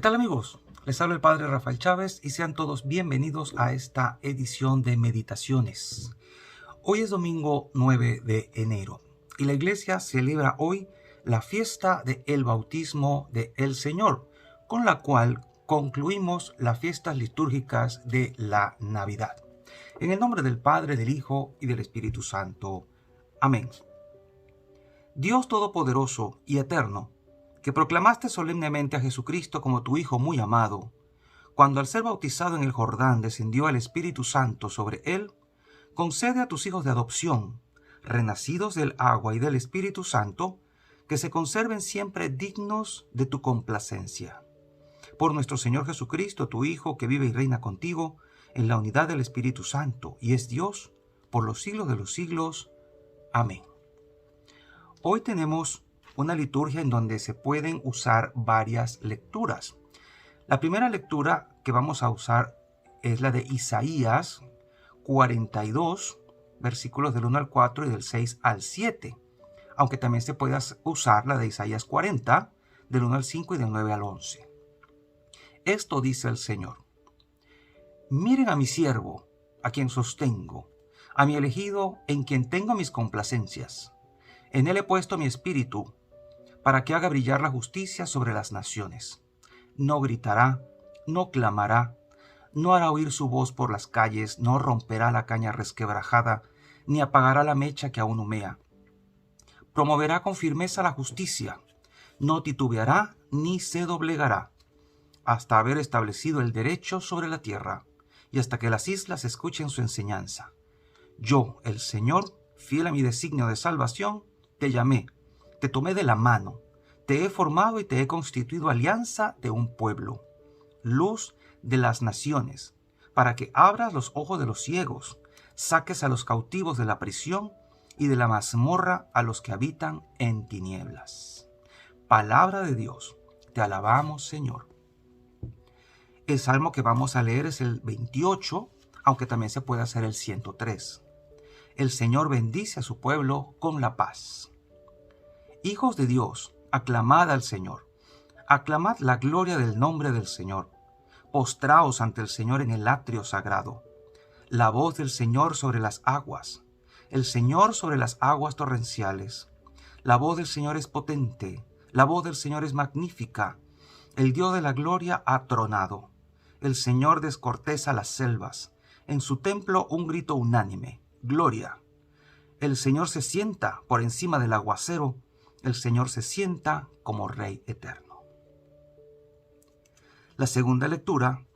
tal amigos? Les habla el Padre Rafael Chávez y sean todos bienvenidos a esta edición de Meditaciones. Hoy es domingo 9 de enero y la iglesia celebra hoy la fiesta del bautismo del Señor, con la cual concluimos las fiestas litúrgicas de la Navidad. En el nombre del Padre, del Hijo y del Espíritu Santo. Amén. Dios Todopoderoso y Eterno, que proclamaste solemnemente a Jesucristo como tu Hijo muy amado, cuando al ser bautizado en el Jordán descendió el Espíritu Santo sobre él, concede a tus hijos de adopción, renacidos del agua y del Espíritu Santo, que se conserven siempre dignos de tu complacencia. Por nuestro Señor Jesucristo, tu Hijo, que vive y reina contigo en la unidad del Espíritu Santo, y es Dios por los siglos de los siglos. Amén. Hoy tenemos una liturgia en donde se pueden usar varias lecturas. La primera lectura que vamos a usar es la de Isaías 42, versículos del 1 al 4 y del 6 al 7, aunque también se puede usar la de Isaías 40, del 1 al 5 y del 9 al 11. Esto dice el Señor: miren a mi siervo, a quien sostengo, a mi elegido, en quien tengo mis complacencias. En él he puesto mi espíritu, para que haga brillar la justicia sobre las naciones. No gritará, no clamará, no hará oír su voz por las calles, no romperá la caña resquebrajada, ni apagará la mecha que aún humea. Promoverá con firmeza la justicia, no titubeará ni se doblegará, hasta haber establecido el derecho sobre la tierra, y hasta que las islas escuchen su enseñanza. Yo, el Señor, fiel a mi designio de salvación, te llamé, te tomé de la mano, te he formado y te he constituido alianza de un pueblo, luz de las naciones, para que abras los ojos de los ciegos, saques a los cautivos de la prisión y de la mazmorra a los que habitan en tinieblas. Palabra de Dios, te alabamos, Señor. El salmo que vamos a leer es el 28, aunque también se puede hacer el 103. El Señor bendice a su pueblo con la paz. Hijos de Dios, aclamad al Señor. Aclamad la gloria del nombre del Señor. Postraos ante el Señor en el atrio sagrado. La voz del Señor sobre las aguas. El Señor sobre las aguas torrenciales. La voz del Señor es potente. La voz del Señor es magnífica. El Dios de la gloria ha tronado. El Señor descorteza las selvas. En su templo un grito unánime. Gloria. El Señor se sienta por encima del aguacero. El Señor se sienta como Rey eterno. La segunda lectura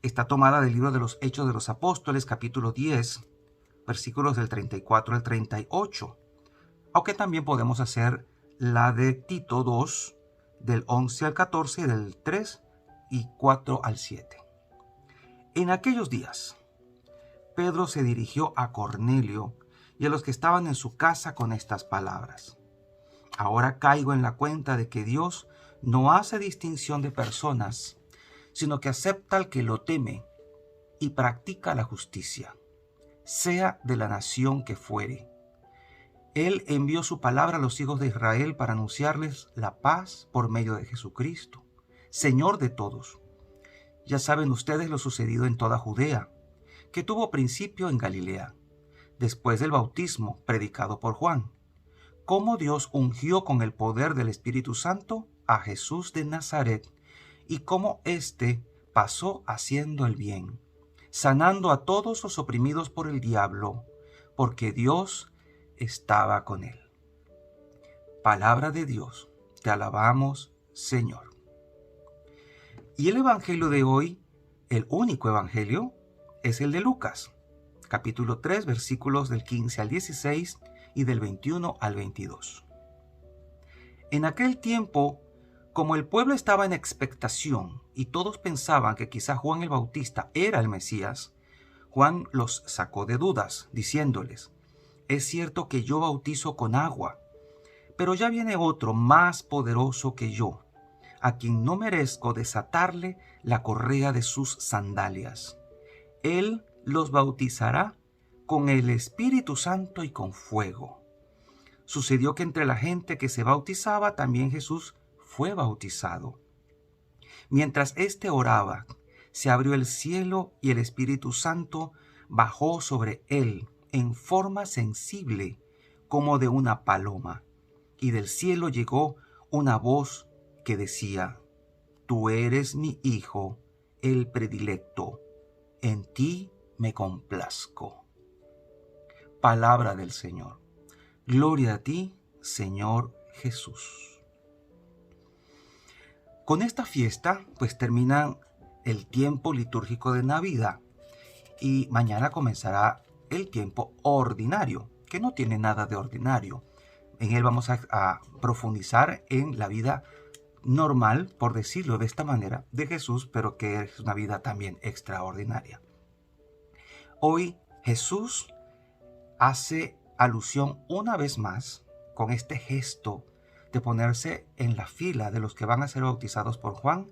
está tomada del libro de los Hechos de los Apóstoles, capítulo 10, versículos del 34 al 38, aunque también podemos hacer la de Tito 2, del 11 al 14 y del 3 y 4 al 7. En aquellos días, Pedro se dirigió a Cornelio y a los que estaban en su casa con estas palabras: ahora caigo en la cuenta de que Dios no hace distinción de personas, sino que acepta al que lo teme y practica la justicia, sea de la nación que fuere. Él envió su palabra a los hijos de Israel para anunciarles la paz por medio de Jesucristo, Señor de todos. Ya saben ustedes lo sucedido en toda Judea, que tuvo principio en Galilea, después del bautismo predicado por Juan, cómo Dios ungió con el poder del Espíritu Santo a Jesús de Nazaret, y cómo éste pasó haciendo el bien, sanando a todos los oprimidos por el diablo, porque Dios estaba con él. Palabra de Dios, te alabamos, Señor. Y el evangelio de hoy, el único evangelio, es el de Lucas, capítulo 3, versículos del 15 al 16 y del 21 al 22. En aquel tiempo, como el pueblo estaba en expectación y todos pensaban que quizá Juan el Bautista era el Mesías, Juan los sacó de dudas, diciéndoles: es cierto que yo bautizo con agua, pero ya viene otro más poderoso que yo, a quien no merezco desatarle la correa de sus sandalias. Él los bautizará con el Espíritu Santo y con fuego. Sucedió que entre la gente que se bautizaba también Jesús fue bautizado. Mientras éste oraba, se abrió el cielo y el Espíritu Santo bajó sobre él en forma sensible como de una paloma. Y del cielo llegó una voz que decía: Tú eres mi Hijo, el predilecto, en ti me complazco. Palabra del Señor. Gloria a ti, Señor Jesús. Con esta fiesta, pues termina el tiempo litúrgico de Navidad y mañana comenzará el tiempo ordinario, que no tiene nada de ordinario. En él vamos a profundizar en la vida normal, por decirlo de esta manera, de Jesús, pero que es una vida también extraordinaria. Hoy Jesús hace alusión una vez más con este gesto de ponerse en la fila de los que van a ser bautizados por Juan,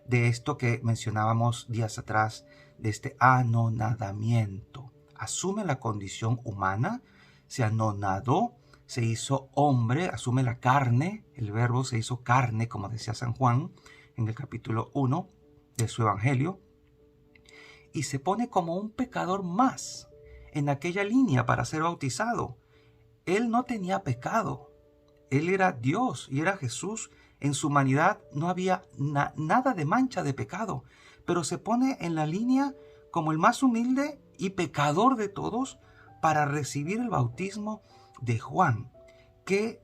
de esto que mencionábamos días atrás, de este anonadamiento. Asume la condición humana, se anonadó, se hizo hombre, asume la carne, el verbo se hizo carne, como decía San Juan en el capítulo 1 de su Evangelio, y se pone como un pecador más en aquella línea para ser bautizado. Él no tenía pecado, él era Dios y era Jesús. En su humanidad no había nada de mancha de pecado, pero se pone en la línea como el más humilde y pecador de todos para recibir el bautismo de Juan. Qué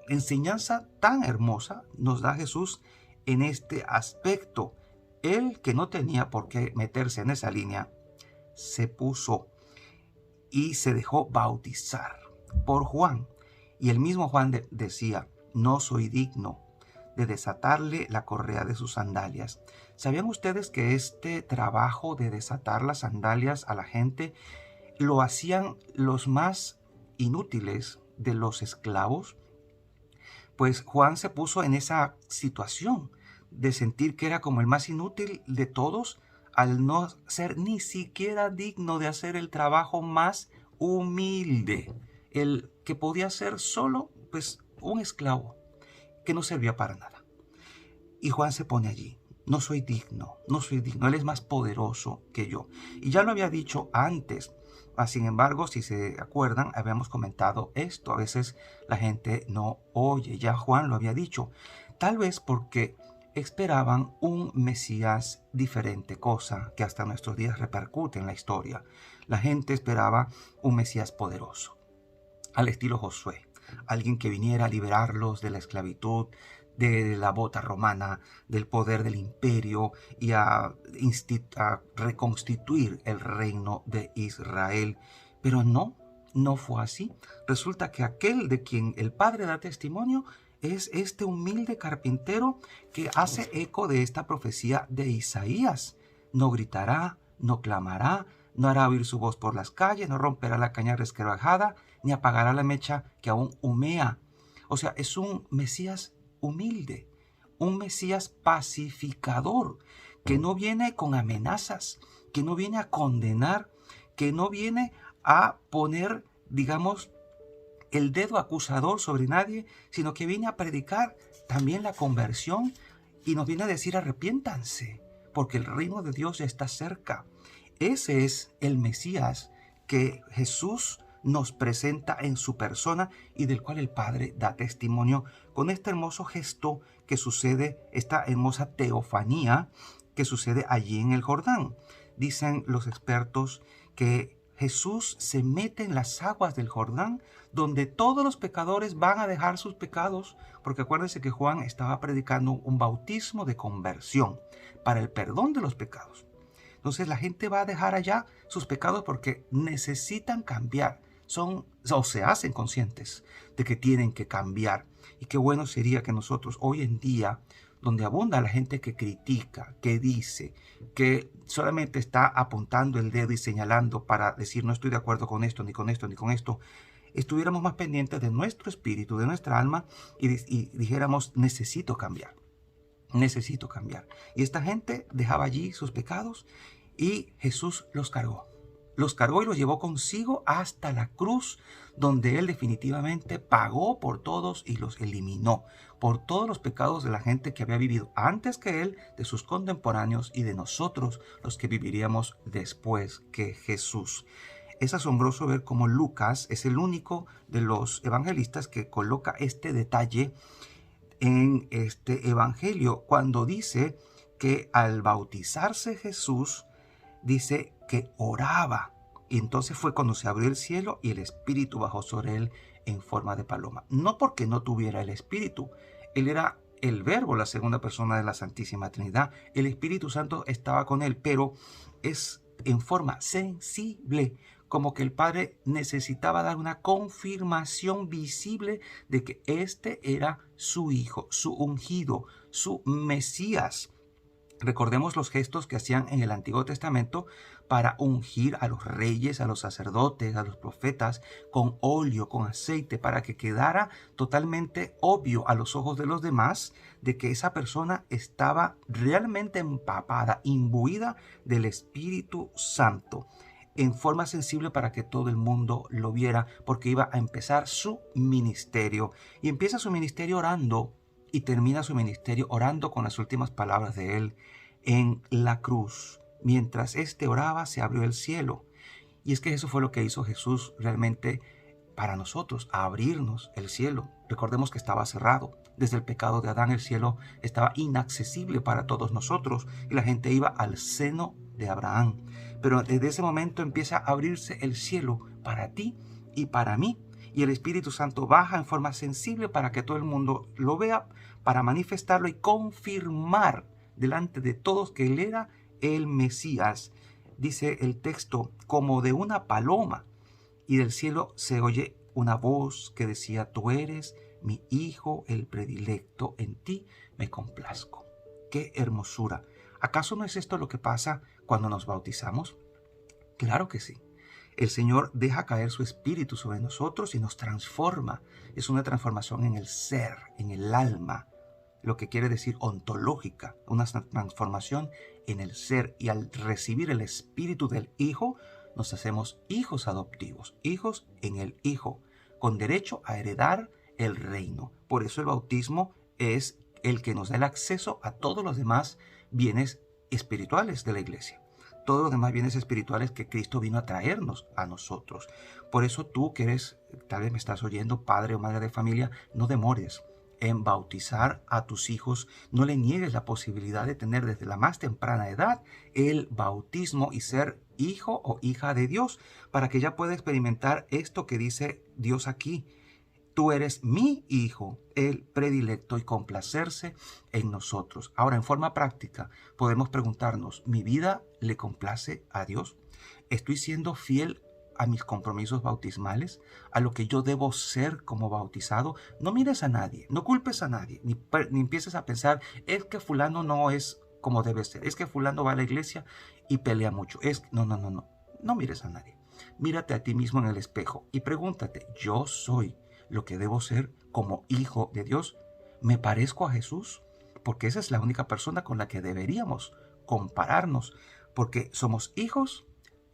enseñanza tan hermosa nos da Jesús en este aspecto. Él, que no tenía por qué meterse en esa línea, se puso y se dejó bautizar por Juan. Y el mismo Juan decía: no soy digno de desatarle la correa de sus sandalias. ¿Sabían ustedes que este trabajo de desatar las sandalias a la gente lo hacían los más inútiles de los esclavos? Pues Juan se puso en esa situación de sentir que era como el más inútil de todos, al no ser ni siquiera digno de hacer el trabajo más humilde, el que podía ser solo pues un esclavo que no servía para nada. Y Juan se pone allí: no soy digno, él es más poderoso que yo. Y ya lo había dicho antes. Sin embargo, si se acuerdan, habíamos comentado esto. A veces la gente no oye. Ya Juan lo había dicho. Tal vez porque esperaban un Mesías diferente, cosa que hasta nuestros días repercute en la historia. La gente esperaba un Mesías poderoso, al estilo Josué, alguien que viniera a liberarlos de la esclavitud, de la bota romana, del poder del imperio y a reconstituir el reino de Israel. Pero no fue así. Resulta que aquel de quien el Padre da testimonio es este humilde carpintero que hace eco de esta profecía de Isaías. No gritará, no clamará, no hará oír su voz por las calles, no romperá la caña resquebrajada, ni apagará la mecha que aún humea. O sea, es un Mesías humilde, un Mesías pacificador, que no viene con amenazas, que no viene a condenar, que no viene a poner, digamos, el dedo acusador sobre nadie, sino que viene a predicar también la conversión y nos viene a decir: arrepiéntanse, porque el reino de Dios ya está cerca. Ese es el Mesías que Jesús nos presenta en su persona y del cual el Padre da testimonio con este hermoso gesto que sucede, esta hermosa teofanía que sucede allí en el Jordán. Dicen los expertos que Jesús se mete en las aguas del Jordán, donde todos los pecadores van a dejar sus pecados, porque acuérdense que Juan estaba predicando un bautismo de conversión para el perdón de los pecados. Entonces la gente va a dejar allá sus pecados porque necesitan cambiar. Se hacen conscientes de que tienen que cambiar. Y qué bueno sería que nosotros hoy en día, donde abunda la gente que critica, que dice, que solamente está apuntando el dedo y señalando para decir: no estoy de acuerdo con esto, ni con esto, ni con esto, estuviéramos más pendientes de nuestro espíritu, de nuestra alma y dijéramos: necesito cambiar. Necesito cambiar. Y esta gente dejaba allí sus pecados y Jesús los cargó. los cargó y los llevó consigo hasta la cruz, donde Él definitivamente pagó por todos y los eliminó, por todos los pecados de la gente que había vivido antes que Él, de sus contemporáneos y de nosotros, los que viviríamos después que Jesús. Es asombroso ver cómo Lucas es el único de los evangelistas que coloca este detalle en este evangelio, cuando dice que al bautizarse Jesús, dice que oraba. Y entonces fue cuando se abrió el cielo y el Espíritu bajó sobre él en forma de paloma. No porque no tuviera el Espíritu. Él era el Verbo, la segunda persona de la Santísima Trinidad. El Espíritu Santo estaba con él, pero es en forma sensible, como que el Padre necesitaba dar una confirmación visible de que este era su Hijo, su ungido, su Mesías. Recordemos los gestos que hacían en el Antiguo Testamento para ungir a los reyes, a los sacerdotes, a los profetas con óleo, con aceite, para que quedara totalmente obvio a los ojos de los demás de que esa persona estaba realmente empapada, imbuida del Espíritu Santo, en forma sensible para que todo el mundo lo viera, porque iba a empezar su ministerio. Y empieza su ministerio orando y termina su ministerio orando con las últimas palabras de él en la cruz. Mientras éste oraba, se abrió el cielo. Y es que eso fue lo que hizo Jesús realmente para nosotros, a abrirnos el cielo. Recordemos que estaba cerrado. Desde el pecado de Adán, el cielo estaba inaccesible para todos nosotros y la gente iba al seno de Abraham. Pero desde ese momento empieza a abrirse el cielo para ti y para mí. Y el Espíritu Santo baja en forma sensible para que todo el mundo lo vea, para manifestarlo y confirmar delante de todos que Él era el Mesías. Dice el texto, como de una paloma, y del cielo se oye una voz que decía, tú eres mi Hijo, el predilecto, en ti me complazco. ¡Qué hermosura! ¿Acaso no es esto lo que pasa cuando nos bautizamos? Claro que sí. El Señor deja caer su Espíritu sobre nosotros y nos transforma. Es una transformación en el ser, en el alma, lo que quiere decir ontológica, una transformación en el ser. Y al recibir el Espíritu del Hijo, nos hacemos hijos adoptivos, hijos en el Hijo, con derecho a heredar el reino. Por eso el bautismo es el que nos da el acceso a todos los demás bienes espirituales de la iglesia. Todos los demás bienes espirituales que Cristo vino a traernos a nosotros. Por eso tú que eres, tal vez me estás oyendo, padre o madre de familia, no demores en bautizar a tus hijos. No le niegues la posibilidad de tener desde la más temprana edad el bautismo y ser hijo o hija de Dios, para que ya pueda experimentar esto que dice Dios aquí. Tú eres mi Hijo, el predilecto, y complacerse en nosotros. Ahora, en forma práctica, podemos preguntarnos, ¿mi vida le complace a Dios? ¿Estoy siendo fiel a mis compromisos bautismales, a lo que yo debo ser como bautizado? No mires a nadie, no culpes a nadie, ni empieces a pensar, es que fulano no es como debe ser, es que fulano va a la iglesia y pelea mucho. No mires a nadie. Mírate a ti mismo en el espejo y pregúntate, ¿yo soy lo que debo ser como hijo de Dios? ¿Me parezco a Jesús? Porque esa es la única persona con la que deberíamos compararnos, porque somos hijos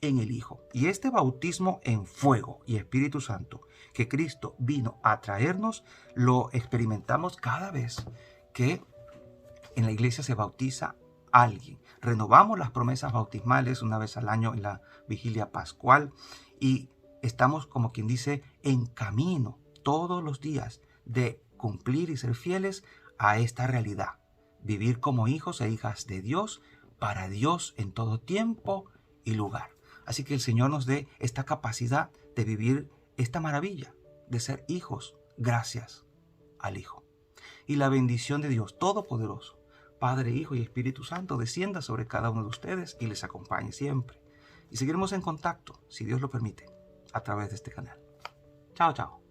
en el Hijo. Y este bautismo en fuego y Espíritu Santo que Cristo vino a traernos, lo experimentamos cada vez que en la iglesia se bautiza alguien. Renovamos las promesas bautismales una vez al año en la vigilia pascual y estamos, como quien dice, en camino todos los días de cumplir y ser fieles a esta realidad. Vivir como hijos e hijas de Dios, para Dios en todo tiempo y lugar. Así que el Señor nos dé esta capacidad de vivir esta maravilla, de ser hijos gracias al Hijo. Y la bendición de Dios Todopoderoso, Padre, Hijo y Espíritu Santo, descienda sobre cada uno de ustedes y les acompañe siempre. Y seguiremos en contacto, si Dios lo permite, a través de este canal. Chao, chao.